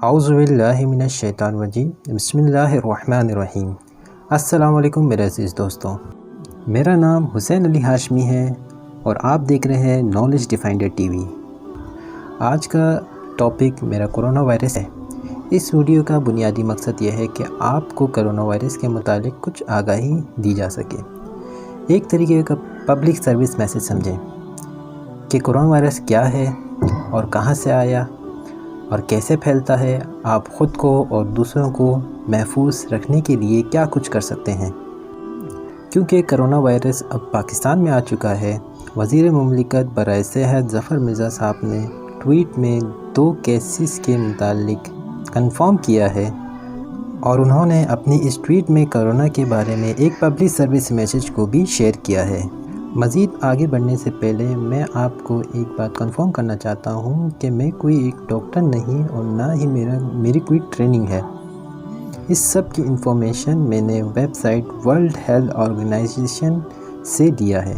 اعوذ باللہ من الشیطان الرجیم بسم اللہ الرحمن الرحیم۔ السلام علیکم میرے عزیز دوستوں، میرا نام حسین علی ہاشمی ہے اور آپ دیکھ رہے ہیں نالج ڈیفائنڈر ٹی وی۔ آج کا ٹاپک میرا کرونا وائرس ہے۔ اس ویڈیو کا بنیادی مقصد یہ ہے کہ آپ کو کرونا وائرس کے متعلق کچھ آگاہی دی جا سکے، ایک طریقے کا پبلک سروس میسج سمجھیں کہ کرونا وائرس کیا ہے اور کہاں سے آیا اور کیسے پھیلتا ہے، آپ خود کو اور دوسروں کو محفوظ رکھنے کے لیے کیا کچھ کر سکتے ہیں۔ کیونکہ کرونا وائرس اب پاکستان میں آ چکا ہے، وزیر مملکت برائے صحت ظفر مرزا صاحب نے ٹویٹ میں 2 کیسز کے متعلق کنفرم کیا ہے، اور انہوں نے اپنی اس ٹویٹ میں کرونا کے بارے میں ایک پبلک سروس میسج کو بھی شیئر کیا ہے۔ مزید آگے بڑھنے سے پہلے میں آپ کو ایک بات کنفرم کرنا چاہتا ہوں کہ میں کوئی ایک ڈاکٹر نہیں اور نہ ہی میری کوئی ٹریننگ ہے۔ اس سب کی انفارمیشن میں نے website world health organization سے لیا ہے،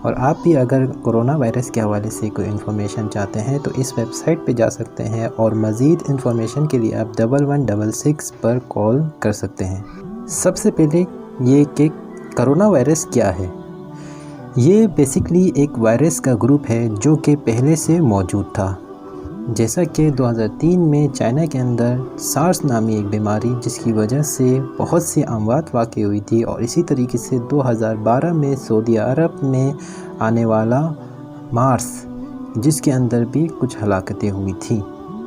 اور آپ بھی اگر کرونا وائرس کے حوالے سے کوئی انفارمیشن چاہتے ہیں تو اس ویب سائٹ پہ جا سکتے ہیں، اور مزید انفارمیشن کے لیے آپ 1166 پر کال کر سکتے ہیں۔ سب سے پہلے یہ کہ کرونا وائرس کیا ہے۔ یہ بیسیکلی ایک وائرس کا گروپ ہے جو کہ پہلے سے موجود تھا، جیسا کہ 2003 میں چائنا کے اندر سارس نامی ایک بیماری جس کی وجہ سے بہت سی اموات واقع ہوئی تھی، اور اسی طریقے سے 2012 میں سعودی عرب میں آنے والا مارس جس کے اندر بھی کچھ ہلاکتیں ہوئی تھیں،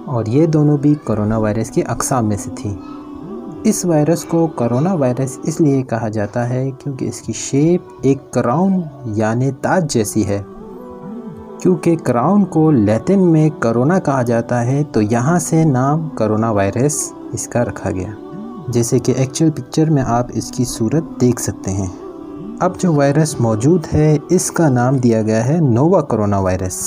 اور یہ دونوں بھی کرونا وائرس کی اقسام میں سے تھیں۔ اس وائرس کو کرونا وائرس اس لیے کہا جاتا ہے کیونکہ اس کی شیپ ایک کراؤن یعنی تاج جیسی ہے۔ کیونکہ کراؤن کو لیٹن میں کرونا کہا جاتا ہے تو یہاں سے نام کرونا وائرس اس کا رکھا گیا، جیسے کہ ایکچوئل پکچر میں آپ اس کی صورت دیکھ سکتے ہیں۔ اب جو وائرس موجود ہے اس کا نام دیا گیا ہے نووا کرونا وائرس۔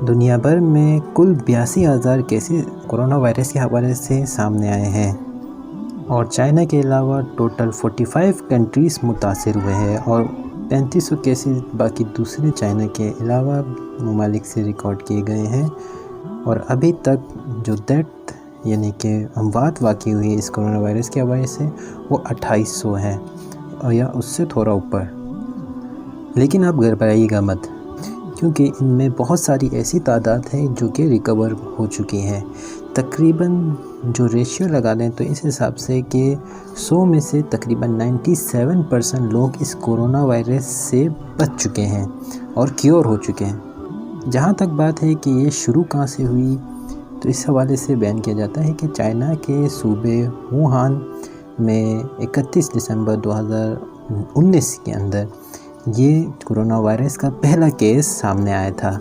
دنیا بھر میں کل 82,000 کیسز کرونا وائرس کے حوالے سے سامنے آئے ہیں، اور چائنا کے علاوہ ٹوٹل 45 کنٹریز متاثر ہوئے ہیں، اور 3500 کیسز باقی دوسرے چائنا کے علاوہ ممالک سے ریکارڈ کیے گئے ہیں، اور ابھی تک جو ڈیتھ یعنی کہ اموات واقع ہوئی ہے اس کرونا وائرس کے حوالے سے وہ 2800 ہے، یا اس سے تھوڑا اوپر۔ لیکن آپ گھبرائیے گا مت، کیونکہ ان میں بہت ساری ایسی تعداد ہیں جو کہ ریکور ہو چکی ہیں۔ تقریباً جو ریشیو لگا دیں تو اس حساب سے کہ 100 میں سے تقریباً 97% لوگ اس کرونا وائرس سے بچ چکے ہیں اور کیور ہو چکے ہیں۔ جہاں تک بات ہے کہ یہ شروع کہاں سے ہوئی، تو اس حوالے سے بیان کیا جاتا ہے کہ چائنا کے صوبے ووہان میں 31 دسمبر 2019 کے اندر یہ کرونا وائرس کا پہلا کیس سامنے آیا تھا،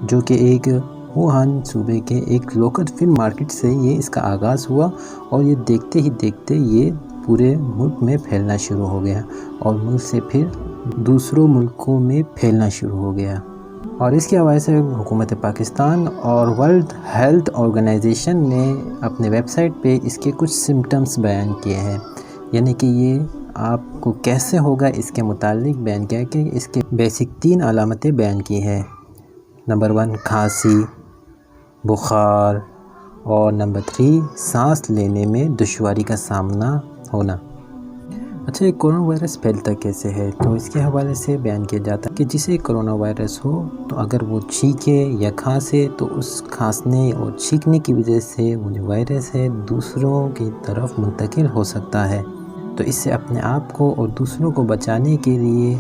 جو کہ ایک ووہان صوبے کے ایک لوکل فلم مارکیٹ سے یہ اس کا آغاز ہوا، اور یہ دیکھتے ہی دیکھتے یہ پورے ملک میں پھیلنا شروع ہو گیا، اور ملک سے پھر دوسروں ملکوں میں پھیلنا شروع ہو گیا۔ اور اس کے حوالے سے حکومت پاکستان اور ورلڈ ہیلتھ آرگنائزیشن نے اپنے ویب سائٹ پہ اس کے کچھ سمٹمز بیان کیے ہیں، یعنی کہ یہ آپ کو کیسے ہوگا اس کے متعلق بیان کیا کہ اس کے بیسک 3 علامتیں بیان کی ہیں۔ نمبر 1 کھانسی، بخار، اور نمبر 3 سانس لینے میں دشواری کا سامنا ہونا۔ اچھا، یہ کرونا وائرس پھیلتا کیسے ہے؟ تو اس کے حوالے سے بیان کیا جاتا ہے کہ جسے کرونا وائرس ہو تو اگر وہ چھینکے یا کھانسے تو اس کھانسنے اور چھینکنے کی وجہ سے وہ جو وائرس ہے دوسروں کی طرف منتقل ہو سکتا ہے۔ تو اس سے اپنے آپ کو اور دوسروں کو بچانے کے لیے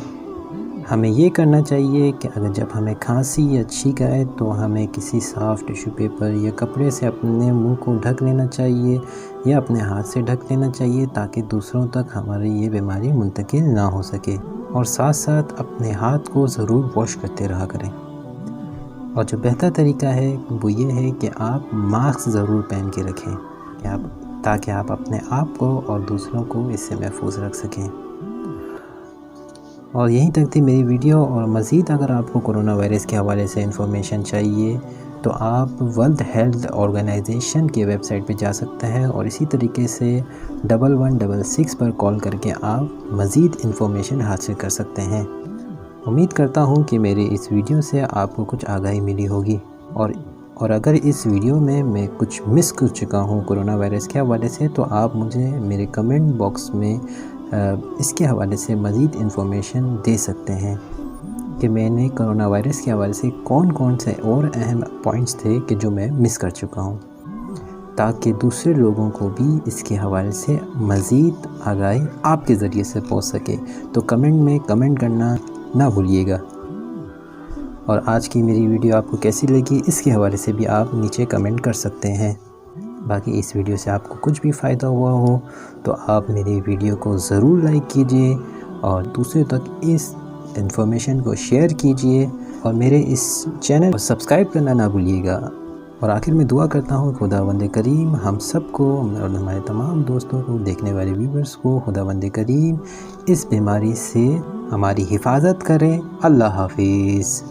ہمیں یہ کرنا چاہیے کہ اگر جب ہمیں کھانسی یا چھینک آئے تو ہمیں کسی صاف ٹیشو پیپر یا کپڑے سے اپنے منہ کو ڈھک لینا چاہیے، یا اپنے ہاتھ سے ڈھک لینا چاہیے تاکہ دوسروں تک ہماری یہ بیماری منتقل نہ ہو سکے، اور ساتھ ساتھ اپنے ہاتھ کو ضرور واش کرتے رہا کریں۔ اور جو بہتر طریقہ ہے وہ یہ ہے کہ آپ ماسک ضرور پہن کے رکھیں تاکہ آپ اپنے آپ کو اور دوسروں کو اس سے محفوظ رکھ سکیں۔ اور یہیں تک تھی میری ویڈیو، اور مزید اگر آپ کو کرونا وائرس کے حوالے سے انفارمیشن چاہیے تو آپ ورلڈ ہیلتھ آرگنائزیشن کے ویب سائٹ پہ جا سکتے ہیں، اور اسی طریقے سے 1166 پر کال کر کے آپ مزید انفارمیشن حاصل کر سکتے ہیں۔ امید کرتا ہوں کہ میری اس ویڈیو سے آپ کو کچھ آگاہی ملی ہوگی، اور اور اگر اس ویڈیو میں کچھ مس کر چکا ہوں کرونا وائرس کے حوالے سے تو آپ مجھے میرے کمنٹ باکس میں اس کے حوالے سے مزید انفارمیشن دے سکتے ہیں کہ میں نے کرونا وائرس کے حوالے سے کون سے اور اہم پوائنٹس تھے کہ جو میں مس کر چکا ہوں، تاکہ دوسرے لوگوں کو بھی اس کے حوالے سے مزید آگاہی آپ کے ذریعے سے پہنچ سکے۔ تو کمنٹ میں کمنٹ کرنا نہ بھولیے گا، اور آج کی میری ویڈیو آپ کو کیسی لگی اس کے حوالے سے بھی آپ نیچے کمنٹ کر سکتے ہیں۔ باقی اس ویڈیو سے آپ کو کچھ بھی فائدہ ہوا ہو تو آپ میری ویڈیو کو ضرور لائک کیجئے اور دوسرے تک اس انفارمیشن کو شیئر کیجئے، اور میرے اس چینل کو سبسکرائب کرنا نہ بھولیے گا۔ اور آخر میں دعا کرتا ہوں خداوند کریم ہم سب کو اور ہمارے تمام دوستوں کو، دیکھنے والے ویورز کو، خداوند کریم اس بیماری سے ہماری حفاظت کریں۔ اللہ حافظ۔